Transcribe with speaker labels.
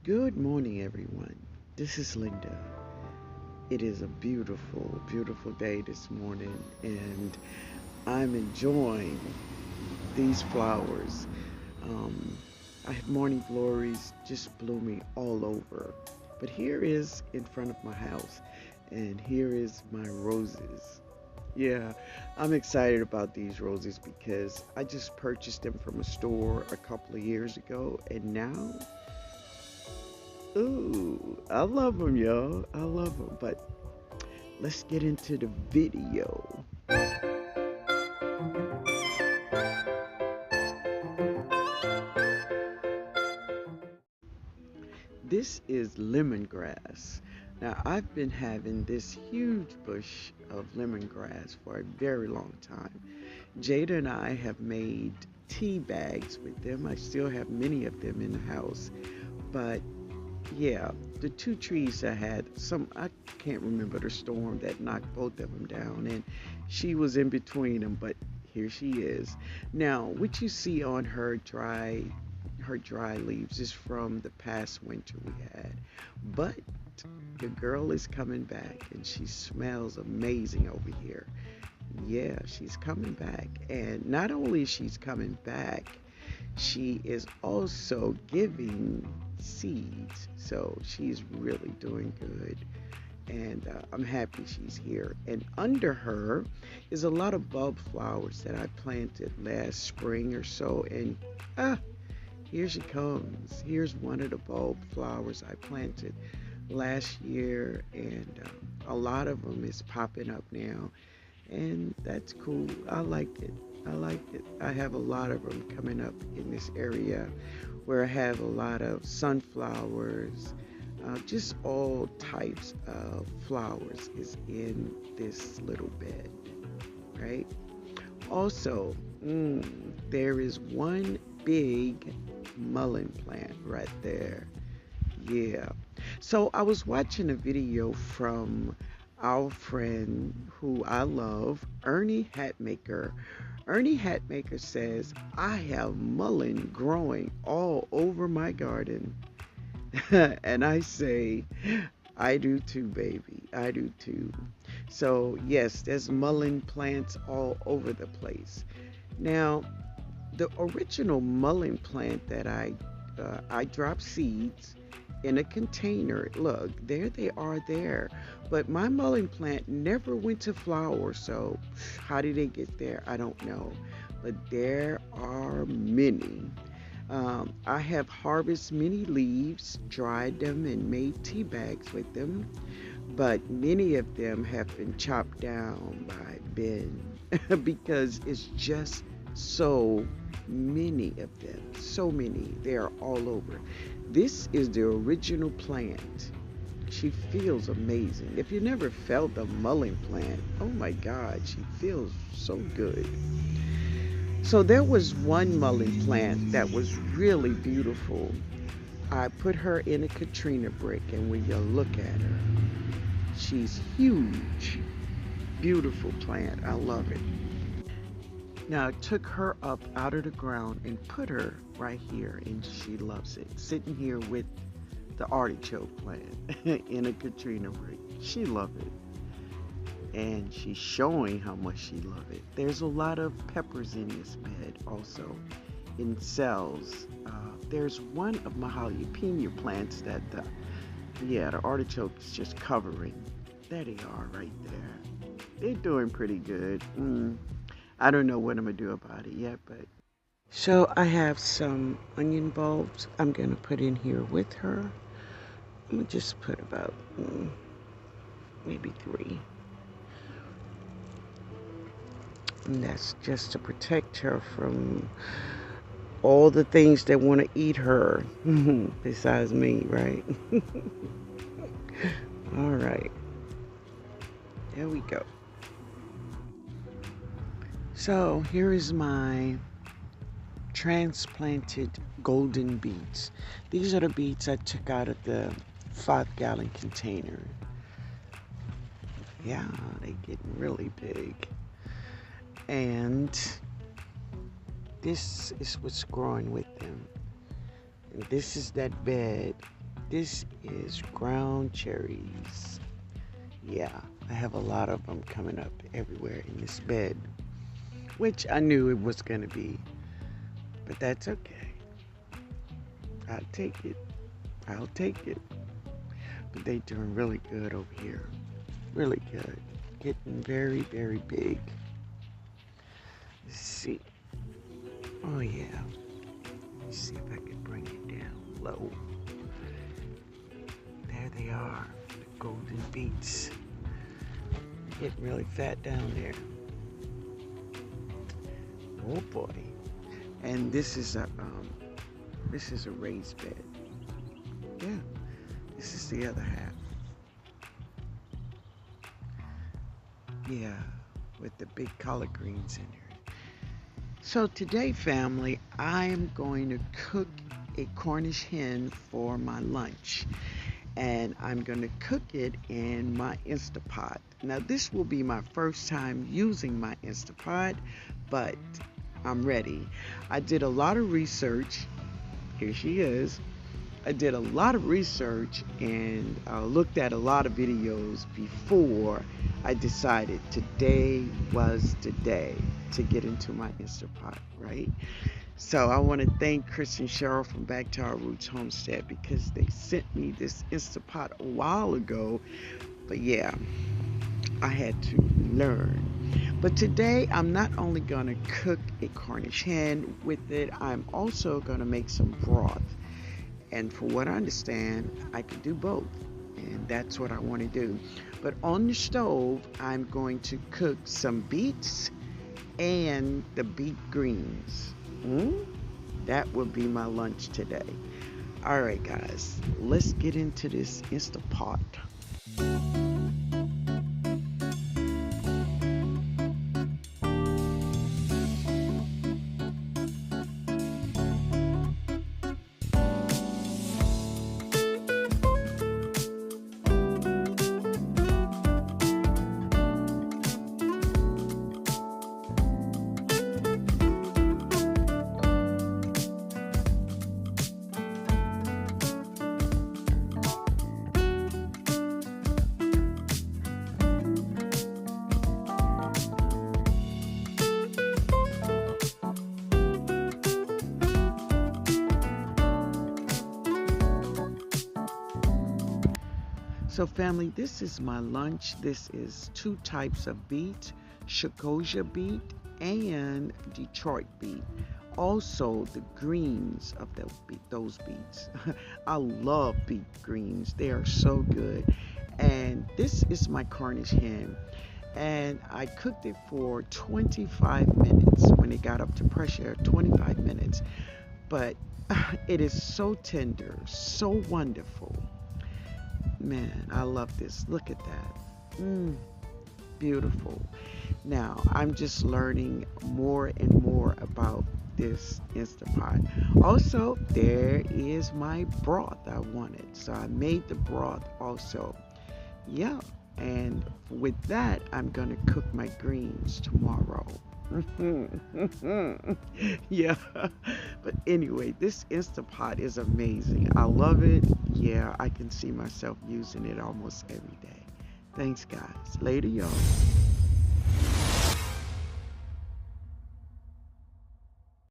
Speaker 1: Good morning, everyone. This is Linda. It is a beautiful, beautiful day this morning, and I'm enjoying these flowers. Um, I have morning glories just blooming all over. But here is in front of my house, and here is my roses. Yeah, I'm excited about these roses because I just purchased them from a store a couple of years ago, and now ooh, I love them, y'all. I love them. But let's get into the video. This is lemongrass. Now, I've been having this huge bush of lemongrass for a very long time. Jada and I have made tea bags with them. I still have many of them in the house. But yeah, the two trees I had, I can't remember the storm that knocked both of them down, and she was in between them, but here she is. Now, what you see on her dry leaves is from the past winter we had. But the girl is coming back and she smells amazing over here. Yeah, she's coming back. And not only she's coming back, she is also giving seeds. So she's really doing good. And I'm happy she's here. And under her is a lot of bulb flowers that I planted last spring or so. And ah, here she comes. Here's one of the bulb flowers I planted last year. And a lot of them is popping up now. And that's cool. I like it. I like it. I have a lot of them coming up in this area where I have a lot of sunflowers, just all types of flowers is in this little bed, right? Also, there is one big mullein plant right there. Yeah. So I was watching a video from our friend who I love, Ernie Hatmaker. Ernie Hatmaker says, I have mullein growing all over my garden. And I say, I do too, baby. I do too. So, yes, there's mullein plants all over the place. Now, the original mullein plant that I dropped seeds in a container. Look, there they are there. But my mullein plant never went to flower, so how did they get there? I don't know. But there are many. I have harvested many leaves, dried them, and made tea bags with them. But many of them have been chopped down by Ben because it's just so many of them. So many. They are all over. This is the original plant. She feels amazing. If you never felt a mullein plant, oh my God, she feels so good. So there was one mullein plant that was really beautiful. I put her in a Katrina brick, and when you look at her, she's huge. Beautiful plant. I love it. Now I took her up out of the ground and put her right here, and she loves it. Sitting here with the artichoke plant in a Katrina brick. She loves it. And she's showing how much she loves it. There's a lot of peppers in this bed also, in cells. There's one of my jalapeno plants that the artichoke is just covering. There they are right there. They're doing pretty good. I don't know what I'm going to do about it yet, but. So I have some onion bulbs I'm going to put in here with her. I'm going to just put about maybe 3. And that's just to protect her from all the things that want to eat her, besides me, right? All right. There we go. So here is my transplanted golden beets. These are the beets I took out of the 5-gallon container. Yeah, they're getting really big. And this is what's growing with them. And this is that bed This is ground cherries. Yeah, I have a lot of them coming up everywhere in this bed, which I knew it was going to be, but that's okay. I'll take it. I'll take it. But they doing really good over here. Really good. Getting very, very big. Let's see. Oh, yeah. Let's see if I can bring it down low. There they are. The golden beets. Getting really fat down there. Oh, boy. And this is a raised bed. Yeah. This is the other half. Yeah, with the big collard greens in there. So today, family, I am going to cook a Cornish hen for my lunch. And I'm going to cook it in my Instapot. Now, this will be my first time using my Instapot, but I'm ready. I did a lot of research. Here she is. I did a lot of research and looked at a lot of videos before I decided today was the day to get into my Instapot, right? So I want to thank Chris and Sheryl from Back to Our Roots Homestead because they sent me this Instapot a while ago. But yeah, I had to learn. But today I'm not only going to cook a Cornish hen with it, I'm also going to make some broth. And for what I understand, I can do both. And that's what I want to do. But on the stove, I'm going to cook some beets and the beet greens. That will be my lunch today. All right, guys, let's get into this Instapot. So family, this is my lunch. This is 2 types of beet, Chicogia beet and Detroit beet. Also the greens of those beets. I love beet greens. They are so good. And this is my Cornish hen. And I cooked it for 25 minutes when it got up to pressure, 25 minutes. But it is so tender, so wonderful. Man, I love this. Look at that. Beautiful. Now, I'm just learning more and more about this Instapot. Also, there is my broth I wanted. So I made the broth also. Yeah. And with that, I'm going to cook my greens tomorrow. Yeah. But anyway, this Instapot is amazing. I love it. Yeah, I can see myself using it almost every day. Thanks, guys. Later, y'all.